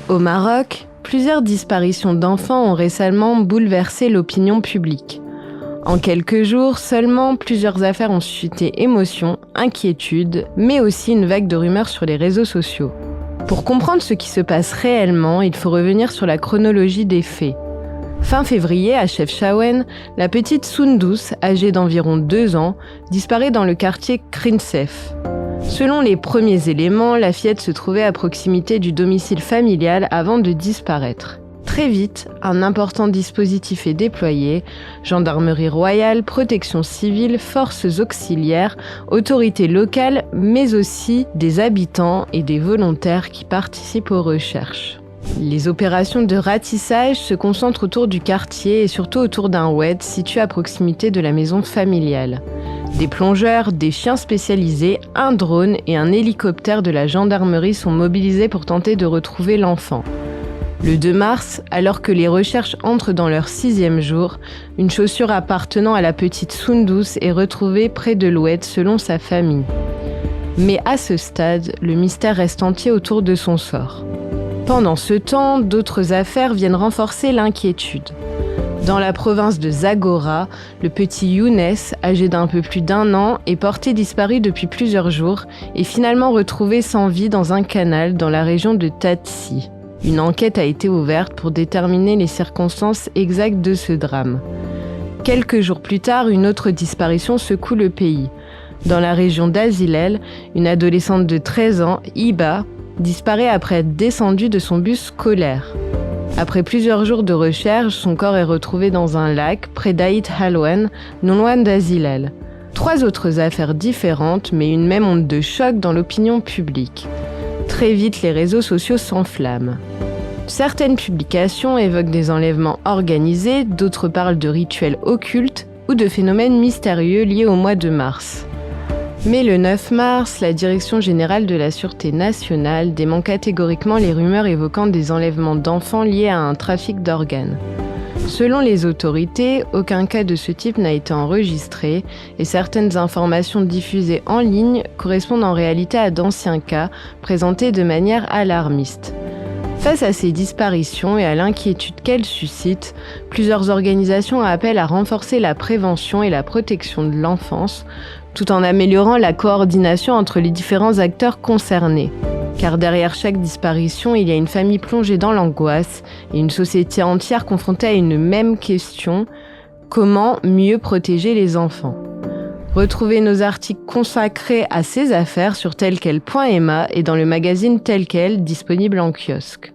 Au Maroc, plusieurs disparitions d'enfants ont récemment bouleversé l'opinion publique. En quelques jours seulement, plusieurs affaires ont suscité émotion, inquiétude, mais aussi une vague de rumeurs sur les réseaux sociaux. Pour comprendre ce qui se passe réellement, il faut revenir sur la chronologie des faits. Fin février, à Chefchaouen, la petite Soundous, âgée d'environ 2 ans, disparaît dans le quartier Krinsef. Selon les premiers éléments, la fillette se trouvait à proximité du domicile familial avant de disparaître. Très vite, un important dispositif est déployé, gendarmerie royale, protection civile, forces auxiliaires, autorités locales, mais aussi des habitants et des volontaires qui participent aux recherches. Les opérations de ratissage se concentrent autour du quartier et surtout autour d'un oued situé à proximité de la maison familiale. Des plongeurs, des chiens spécialisés, un drone et un hélicoptère de la gendarmerie sont mobilisés pour tenter de retrouver l'enfant. Le 2 mars, alors que les recherches entrent dans leur 6e jour, une chaussure appartenant à la petite Soundous est retrouvée près de l'oued selon sa famille. Mais à ce stade, le mystère reste entier autour de son sort. Pendant ce temps, d'autres affaires viennent renforcer l'inquiétude. Dans la province de Zagora, le petit Younes, âgé d'un peu plus d'1 an, est porté disparu depuis plusieurs jours et finalement retrouvé sans vie dans un canal dans la région de Tatsi. Une enquête a été ouverte pour déterminer les circonstances exactes de ce drame. Quelques jours plus tard, une autre disparition secoue le pays. Dans la région d'Azilel, une adolescente de 13 ans, Iba, disparaît après être descendue de son bus scolaire. Après plusieurs jours de recherche, son corps est retrouvé dans un lac près d'Aït Halwan, non loin d'Azilel. 3 autres affaires différentes, mais une même onde de choc dans l'opinion publique. Très vite, les réseaux sociaux s'enflamment. Certaines publications évoquent des enlèvements organisés, d'autres parlent de rituels occultes ou de phénomènes mystérieux liés au mois de mars. Mais le 9 mars, la Direction générale de la Sûreté nationale dément catégoriquement les rumeurs évoquant des enlèvements d'enfants liés à un trafic d'organes. Selon les autorités, aucun cas de ce type n'a été enregistré et certaines informations diffusées en ligne correspondent en réalité à d'anciens cas présentés de manière alarmiste. Face à ces disparitions et à l'inquiétude qu'elles suscitent, plusieurs organisations appellent à renforcer la prévention et la protection de l'enfance, tout en améliorant la coordination entre les différents acteurs concernés. Car derrière chaque disparition, il y a une famille plongée dans l'angoisse et une société entière confrontée à une même question: comment mieux protéger les enfants ? Retrouvez nos articles consacrés à ces affaires sur telquel.ma et dans le magazine Tel Quel, disponible en kiosque.